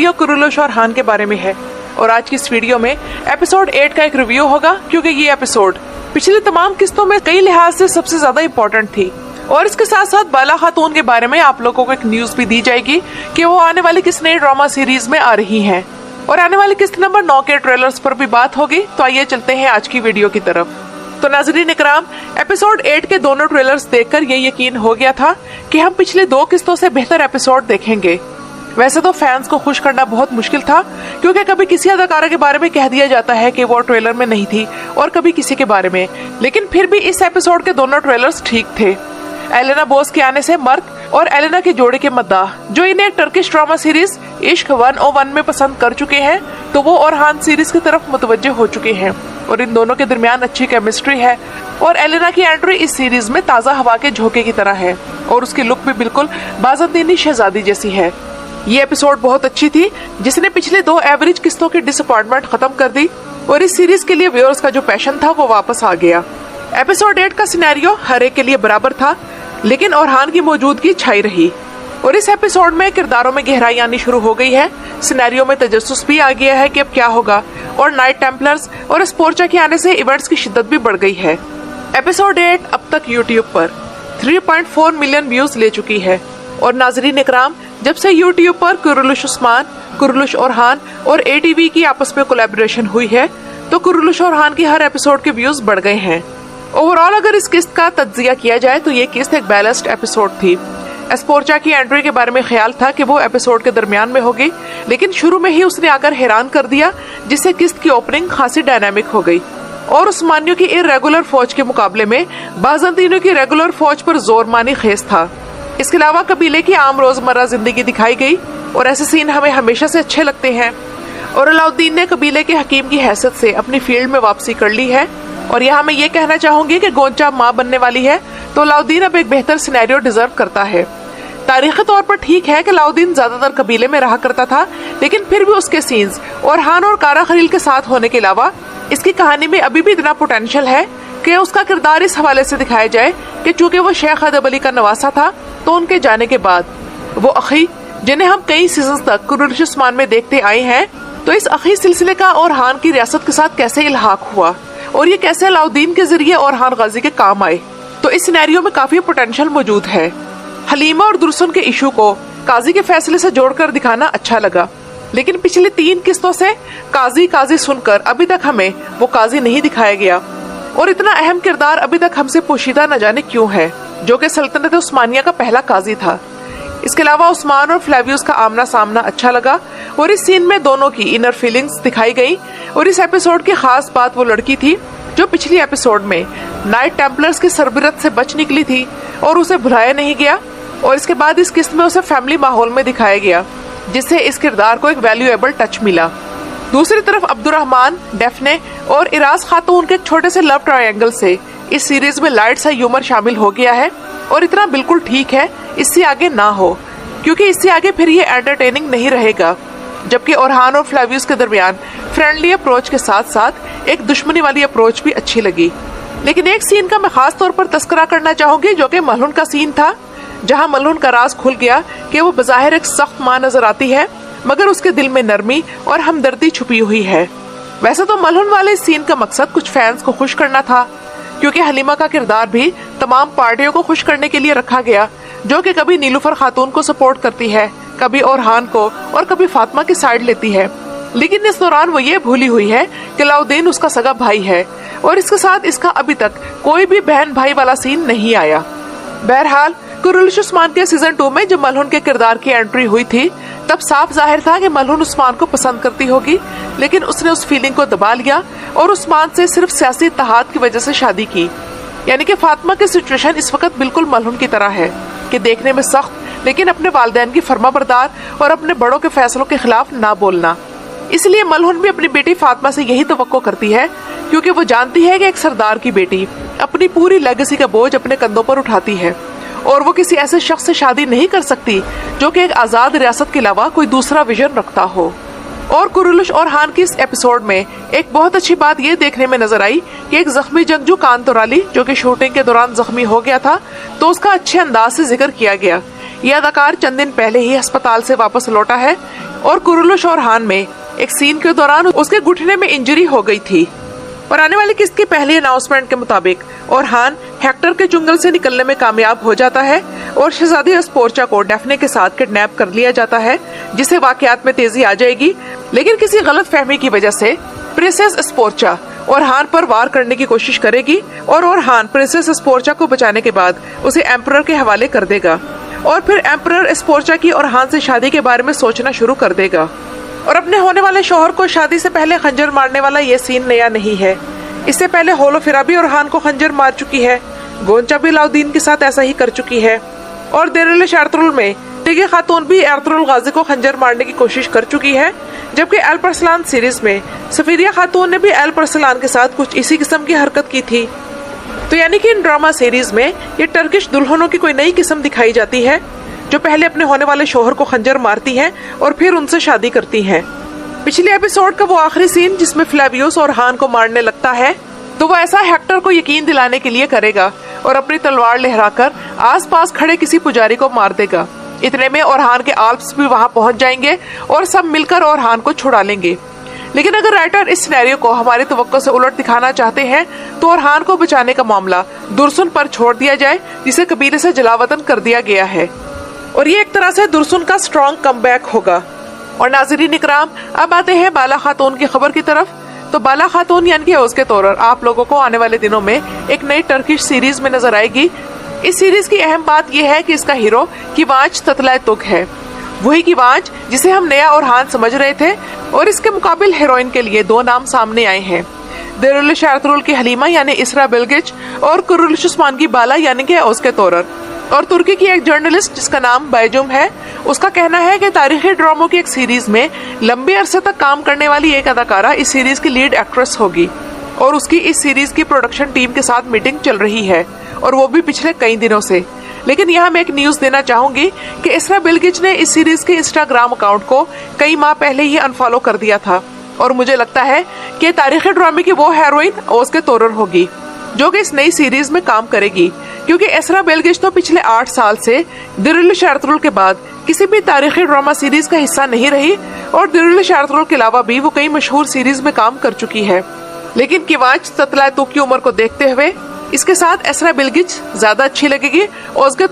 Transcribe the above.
Video Kurulus और हान के बारे में है और आज की इस वीडियो में एपिसोड 8 का एक रिव्यू होगा, क्योंकि ये एपिसोड पिछली तमाम किस्तों में कई लिहाज से सबसे ज्यादा इम्पोर्टेंट थी। और इसके साथ साथ बाला खातून के बारे में आप लोगों को एक न्यूज भी दी जाएगी कि वो आने वाली किस नई ड्रामा सीरीज में आ रही हैं और आने वाली किस्त नंबर 9 के ट्रेलर्स पर भी बात होगी। तो आइए चलते हैं आज की वीडियो की तरफ। तो नाज़रीन इकराम, एपिसोड 8 के दोनों ट्रेलर्स देखकर ये यकीन हो गया था कि हम पिछले 2 किस्तों से बेहतर एपिसोड देखेंगे। वैसे तो फैंस को खुश करना बहुत मुश्किल था, क्योंकि कभी किसी अदाकारा के बारे में कह दिया जाता है कि वो ट्रेलर में नहीं थी और कभी किसी के बारे में, लेकिन फिर भी इस एपिसोड के दोनों ट्रेलर्स ठीक थे। एलेना बोस के आने से मर्क और एलेना के जोड़े के मद्दाह, जो इन्हें टर्किश ड्रामा सीरीज इश्क 101 में पसंद कर चुके हैं, तो वो और हान सीरीज की तरफ मुतवज्जे हो चुके हैं और इन दोनों के दरमियान अच्छी केमिस्ट्री है। और एलेना की एंट्री इस सीरीज में ताज़ा हवा के झोंके की तरह है और उसकी लुक भी बिल्कुल बाज़ंतीनी शहजादी जैसी है। ये एपिसोड बहुत अच्छी थी, जिसने पिछले 2 एवरेज किस्तों की डिसअपॉइंटमेंट खत्म कर दी और इस सीरीज के लिए व्यूअर्स का जो पैशन था वो वापस आ गया। एपिसोड 8 का सिनेरियो हर एक के लिए बराबर था, लेकिन ओरहान की मौजूदगी छाई रही और इस एपिसोड में किरदारों में गहराई आनी शुरू हो गई है। सिनेरियो में तजस्सुस भी आ गया है कि अब क्या होगा और नाइट टेम्पलर्स और स्पोर्चा के आने से इवेंट्स की शिद्दत भी बढ़ गई है। एपिसोड 8 अब तक यूट्यूब पर 3.4 मिलियन व्यूज ले चुकी है और नाजरीन इकराम, जब से यूट्यूब पर कुरुलुश उस्मान, कुरुलुश और हान और एटीवी की आपस में कोलैबोरेशन हुई है, तो कुरुलुश और हान की हर एपिसोड के व्यूज बढ़ गए हैं। ओवरऑल अगर इस किस्त का तज्जिया किया जाए तो ये किस्त एक बैलेंस्ड एपिसोड थी। एस्पोर्चा की एंट्री के बारे में ख्याल था कि वो एपिसोड के दरमियान में होगी, लेकिन शुरू में ही उसने आकर हैरान कर दिया, जिससे किस्त की ओपनिंग खासी डायनामिक हो गई और उस्मानियों की इर्रेगुलर फौज के मुकाबले में बाज़ंतीनों की रेगुलर फौज पर जोर मानी खेस था। इसके अलावा कबीले की आम रोजमर्रा जिंदगी दिखाई गई और ऐसे सीन हमें हमेशा से अच्छे लगते हैं। और अलाउद्दीन ने कबीले के हकीम की हैसियत से अपनी फील्ड में वापसी कर ली है और यहाँ मैं ये कहना चाहूंगी कि गोंचा माँ बनने वाली है, तो अलाउद्दीन अब एक बेहतर सिनेरियो डिजर्व करता है। तारीखी तौर पर ठीक है कि अलाउद्दीन ज्यादातर कबीले में रहा करता था, लेकिन फिर भी उसके सीन्स और हान और कारा खलील के साथ होने के अलावा इसकी कहानी में अभी भी इतना पोटेंशियल है कि उसका किरदार इस हवाले से दिखाया जाए कि चूंकि वो शेख अदब अली का नवासा था, तो उनके जाने के बाद वो अखी, जिन्हें हम कई सीजन तक कुरुलुश उस्मान में देखते आए हैं, तो इस अखी सिलसिले का और हान की रियासत के साथ कैसे इल्हाक हुआ और ये कैसे अलाउद्दीन के जरिए और हान गाजी के काम आए। तो इस सिनेरियो में काफी पोटेंशियल मौजूद है। हलीमा और दुरसुन के इशू को काजी के फैसले से जोड़कर दिखाना अच्छा लगा, लेकिन पिछली 3 किस्तों से काजी काजी सुनकर अभी तक हमें वो काजी नहीं दिखाया गया और इतना अहम किरदार अभी तक हमसे पोशीदा न जाने क्यों है, जो कि सल्तनत उस्मानिया का पहला काजी था। इसके अलावा उस्मान और फ्लेवियस का आमना सामना अच्छा लगा और इस सीन में दोनों की इनर फीलिंग्स दिखाई गई। और इस एपिसोड की खास बात वो लड़की थी जो पिछली एपिसोड में नाइट टेम्पलर्स की सरबरत से बच निकली थी और उसे भुलाया नहीं गया और इसके बाद इस किस्त में उसे फैमिली माहौल में दिखाया गया, जिससे इस किरदार को एक वैल्यूएबल टच मिला। दूसरी तरफ अब्दुर्रहमान, डेफने और इराज खातून के एक छोटे से लव ट्रायंगल से इस सीरीज में लाइट सा ह्यूमर शामिल हो गया है और इतना बिल्कुल ठीक है, इससे आगे ना हो, क्योंकि इससे आगे फिर ये एंटरटेनिंग नहीं रहेगा। जबकि ओरहान और फ्लेवियस के दरमियान फ्रेंडली अप्रोच के साथ साथ एक दुश्मनी वाली अप्रोच भी अच्छी लगी। लेकिन एक सीन का मैं खास तौर पर तस्करा करना चाहूंगी, जो कि मलहुन का सीन था, जहां मलहुन का राज खुल गया कि वो बज़ाहिर एक सख्त माँ नजर आती है, मगर उसके दिल में नरमी और हमदर्दी छुपी हुई है। वैसे तो मलहुन वाले इस सीन का मकसद कुछ फैंस को खुश करना था, क्योंकि हलीमा का किरदार भी तमाम पार्टियों को खुश करने के लिए रखा गया, जो कि कभी नीलूफर खातून को सपोर्ट करती है, कभी ओरहान को और कभी फातिमा की साइड लेती है। लेकिन इस दौरान वो ये भूली हुई है कि अलाउद्दीन उसका सगा भाई है और इसके साथ इसका अभी तक कोई भी बहन भाई वाला सीन नहीं आया। बहरहाल कुरुलुश उस्मान के सीजन 2 में जब मलहुन के किरदार की एंट्री हुई थी, तब साफ जाहिर था कि मलहुन उस्मान को पसंद करती होगी, लेकिन उसने उस फीलिंग को दबा लिया और उस्मान से सिर्फ सियासी इत्तेहाद की वजह से शादी की। यानी कि फातिमा की सिचुएशन इस वक्त बिल्कुल मलहुन की तरह है कि देखने में सख्त, लेकिन अपने वालिदैन की फर्माबरदार और अपने बड़ों के फैसलों के खिलाफ ना बोलना। इसलिए मलहुन भी अपनी बेटी फातिमा से यही तवक्को करती है, क्योंकि वो जानती है कि एक सरदार की बेटी अपनी पूरी लेगेसी का बोझ अपने कंधों पर उठाती है और वो किसी ऐसे शख्स से शादी नहीं कर सकती जो कि एक आजाद रियासत के अलावा कोई दूसरा विजन रखता हो। और कुरुलुश और हान की इस एपिसोड में एक बहुत अच्छी बात ये देखने में नजर आई कि एक जख्मी जंगजू कान तोराली, जो कि शूटिंग के दौरान जख्मी हो गया था, तो उसका अच्छे अंदाज से जिक्र किया गया। यह अदाकार चंद दिन पहले ही अस्पताल से वापस लौटा है और कुरुलुश और हान में एक सीन के दौरान उसके घुटने में इंजरी हो गई थी। और आने वाली किस्त की पहली अनाउंसमेंट के मुताबिक ओरहान हेक्टर के चुंगल से निकलने में कामयाब हो जाता है और शहजादी एस्पोर्चा को डैफ्ने के साथ किडनैप कर लिया जाता है, जिससे वाकयात में तेजी आ जाएगी। लेकिन किसी गलत फहमी की वजह से प्रिंसेस एस्पोर्चा ओरहान पर वार करने की कोशिश करेगी और ओरहान प्रिंसेस एस्पोर्चा को बचाने के बाद उसे एम्परर के हवाले कर देगा और फिर एम्परर एस्पोर्चा की ओरहान से शादी के बारे में सोचना शुरू कर देगा। और अपने होने वाले शौहर को शादी से पहले खंजर मारने वाला ये सीन नया नहीं है। इससे पहले होलोफिरा भी ओरहान को खंजर मार चुकी है, गोंचा भी अलाउद्दीन के साथ ऐसा ही कर चुकी है और देरुल शार्तरुल में टिगे खातून भी एर्तुगरुल गाजी को खंजर मारने की कोशिश कर चुकी है, जबकि अल्परसलान सीरीज में सफीरिया खातून ने भी अल्परसलान के साथ कुछ इसी किस्म की हरकत की थी। तो यानी कि इन ड्रामा सीरीज में ये टर्किश दुल्हनों की कोई नई किस्म दिखाई जाती है जो पहले अपने होने वाले शोहर को खंजर मारती हैं और फिर उनसे शादी करती हैं। पिछले एपिसोड का वो आखिरी सीन जिसमें फ्लेवियस और हान को मारने लगता है, तो वो ऐसा हेक्टर को यकीन दिलाने के लिए करेगा और अपनी तलवार लहराकर आसपास खड़े किसी पुजारी को मार देगा। इतने में ओरहान के आल्प्स भी वहां पहुंच जाएंगे और सब मिलकर ओरहान को छुड़ा लेंगे। लेकिन अगर राइटर इस सिनेरियो को हमारी तवक्को से उलट दिखाना चाहते हैं तो ओरहान को बचाने का मामला दुर्सुन पर छोड़ दिया जाए, जिसे कबीले से जलावतन कर दिया गया है और ये एक तरह से दुर्सुन का स्ट्रॉन्ग कमबैक होगा। और नाज़रीन इकराम, अब आते हैं बाला खातून की खबर की तरफ। तो बाला खातून यानी कि ओज़के तोरर आप लोगों को आने वाले दिनों में एक नई टर्किश सीरीज में नजर आएगी। इस सीरीज की अहम बात यह है कि इसका हीरो किवांच ततलातुक है, वही किवांच जिसे हम नया ओरहान समझ रहे थे। और इसके मुकाबिल हीरोइन के लिए दो नाम सामने आए हैं, देरुल एर्तुगरुल की हलीमा यानी इसरा बिल्गिच और कुरुलुश उस्मान की बाला यानी कि ओज़के तोरर। और तुर्की की एक जर्नलिस्ट जिसका नाम बैजुम है, उसका कहना है कि तारीखी ड्रामों की एक सीरीज में लंबे अरसे तक काम करने वाली एक अदाकारा इस सीरीज की लीड एक्ट्रेस होगी और उसकी इस सीरीज की प्रोडक्शन टीम के साथ मीटिंग चल रही है और वो भी पिछले कई दिनों से। लेकिन यहाँ मैं एक न्यूज देना चाहूंगी कि इसरा बिल्गिच ने इस सीरीज के इंस्टाग्राम अकाउंट को कई माह पहले ही अनफॉलो कर दिया था और मुझे लगता है कि तारीखी ड्रामे की वो हीरोइन ओज़के तोरर होगी जो कि इस नई सीरीज में काम करेगी, क्योंकि इसरा बिल्गिच तो पिछले 8 साल से देरुल एर्तुगरुल के बाद किसी भी तारीखी ड्रामा सीरीज का हिस्सा नहीं रही और देरुल एर्तुगरुल के अलावा भी वो कई मशहूर सीरीज में काम कर चुकी है। लेकिन किवांच ततलातुक की उम्र को देखते हुए इसके साथ इसरा बिल्गिच ज्यादा अच्छी लगेगी। ओज़के